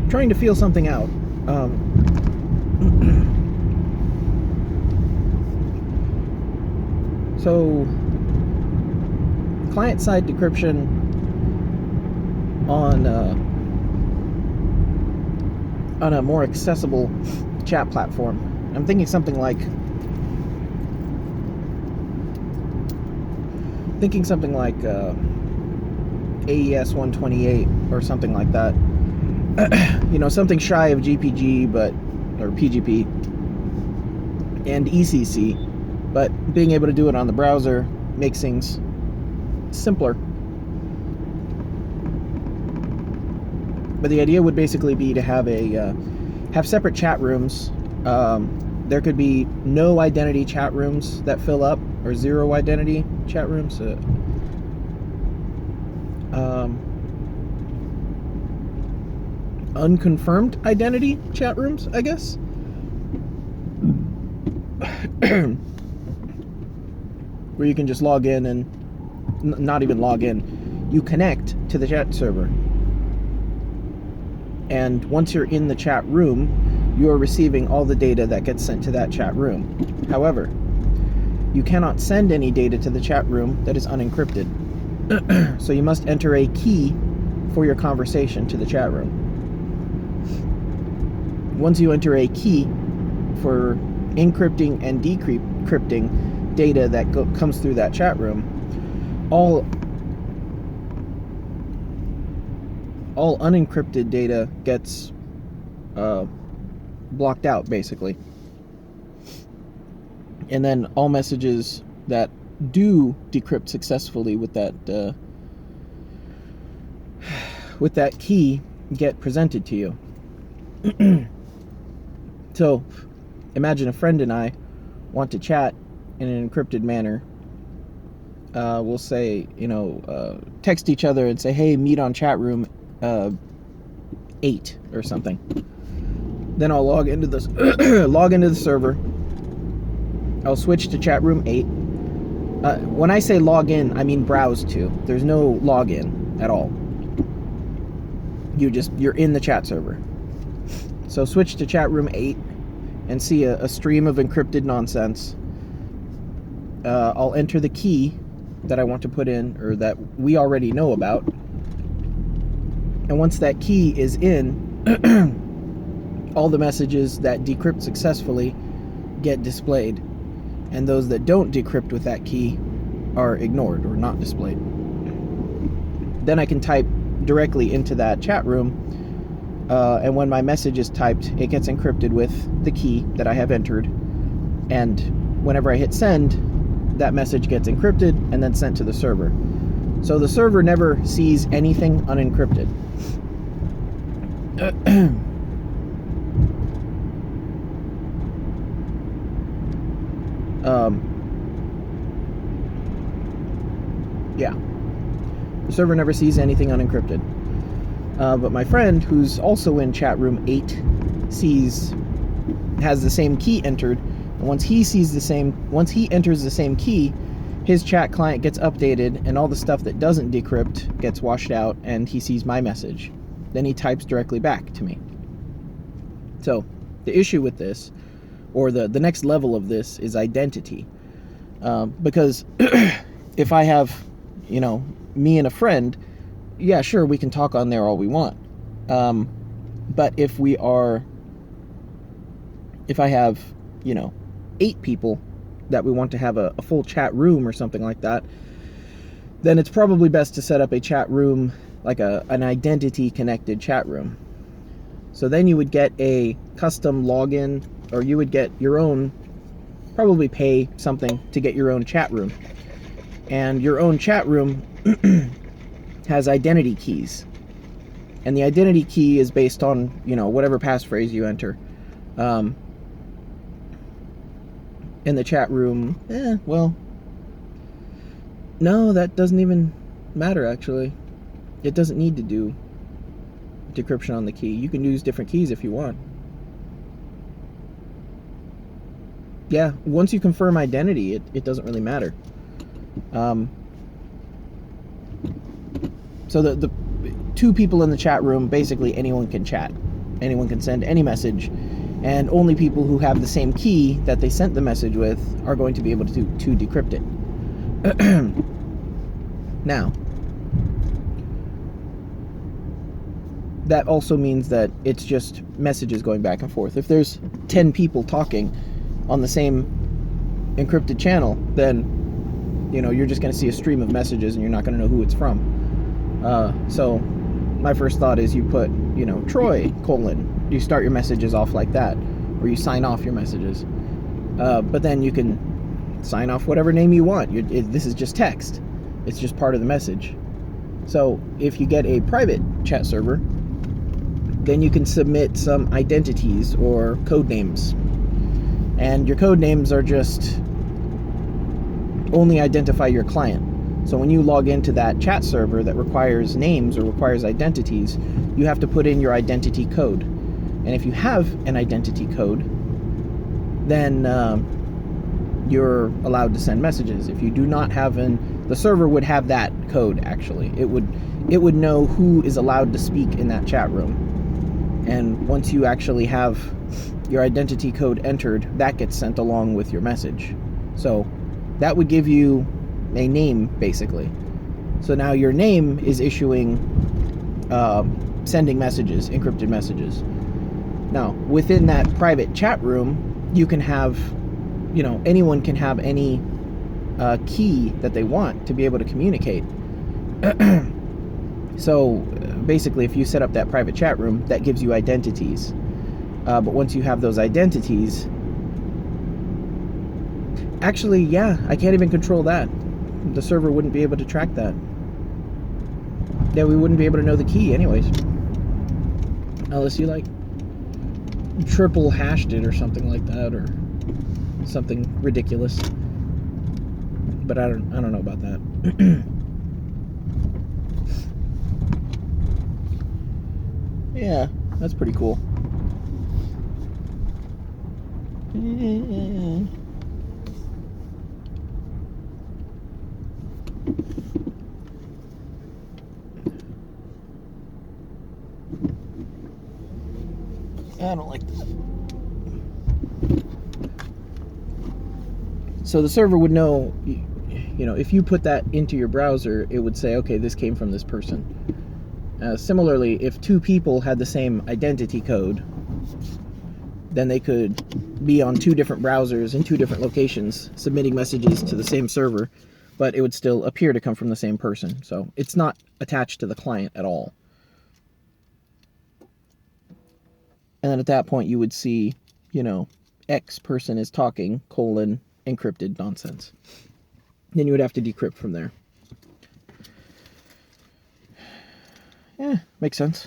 trying to feel something out. So, client-side decryption on a more accessible chat platform. I'm thinking something like AES 128 or something like that. Something shy of GPG, or PGP and ECC, but being able to do it on the browser makes things simpler. But the idea would basically be to have have separate chat rooms. There could be no identity chat rooms that fill up, or zero identity chat rooms. Unconfirmed identity chat rooms, I guess. Where you can just log in and not even log in. You connect to the chat server. And once you're in the chat room, you're receiving all the data that gets sent to that chat room. However, you cannot send any data to the chat room that is unencrypted. So you must enter a key for your conversation to the chat room. Once you enter a key for encrypting and decrypting data that comes through that chat room, all unencrypted data gets blocked out, basically. And then all messages that do decrypt successfully with that key get presented to you. So imagine a friend and I want to chat in an encrypted manner. We'll say, text each other and say, hey, meet on chat room 8 or something. Then I'll log into the server. I'll switch to chat room 8. When I say log in, I mean browse to. There's no login at all. You're in the chat server. So switch to chat room 8 and see a stream of encrypted nonsense. I'll enter the key that I want to put in, or that we already know about. And once that key is in, all the messages that decrypt successfully get displayed, and those that don't decrypt with that key are ignored or not displayed. Then I can type directly into that chat room, and when my message is typed, it gets encrypted with the key that I have entered, and whenever I hit send, that message gets encrypted and then sent to the server. So the server never sees anything unencrypted. Yeah. The server never sees anything unencrypted. But my friend, who's also in chat room 8, has the same key entered. And once he enters the same key, his chat client gets updated, and all the stuff that doesn't decrypt gets washed out, and he sees my message. Then he types directly back to me. So the issue with this, or the next level of this, is identity. Because if I have, me and a friend, yeah, sure, we can talk on there all we want. But if I have, 8 people that we want to have a full chat room or something like that, then it's probably best to set up a chat room, like an identity connected chat room. So then you would get a custom login, or you would get your own, probably pay something to get your own chat room. And your own chat room has identity keys. And the identity key is based on, whatever passphrase you enter. In the chat room, no, that doesn't even matter, actually. It doesn't need to do decryption on the key. You can use different keys if you want. Yeah, once you confirm identity, it doesn't really matter. So the 2 people in the chat room, basically anyone can chat. anyone can send any message, and only people who have the same key that they sent the message with are going to be able to decrypt it. Now, that also means that it's just messages going back and forth. If there's 10 people talking on the same encrypted channel, then you're just going to see a stream of messages and you're not going to know who it's from. So my first thought is you put, Troy, : you start your messages off like that, or you sign off your messages. But then you can sign off whatever name you want. This is just text. It's just part of the message. So if you get a private chat server, then you can submit some identities or code names. And your code names are just only identify your client. So when you log into that chat server that requires names or requires identities, you have to put in your identity code. And if you have an identity code, then you're allowed to send messages. If you do not have the server would have that code, actually. It would know who is allowed to speak in that chat room. And once you actually have your identity code entered, that gets sent along with your message. So that would give you a name, basically. So now your name is issuing, sending messages, encrypted messages. Now, within that private chat room, you can have, anyone can have any key that they want to be able to communicate. So basically, if you set up that private chat room, that gives you identities. But once you have those identities, actually, yeah, I can't even control that. The server wouldn't be able to track that. Yeah, we wouldn't be able to know the key anyways. Unless you triple hashed it or something like that, or something ridiculous. But I don't know about that. Yeah, that's pretty cool. I don't like that. So the server would know, if you put that into your browser, it would say, okay, this came from this person. Similarly, if two people had the same identity code, then they could be on two different browsers in two different locations submitting messages to the same server, but it would still appear to come from the same person. So it's not attached to the client at all. And then at that point you would see, X person is talking, : encrypted nonsense. Then you would have to decrypt from there. Yeah, makes sense.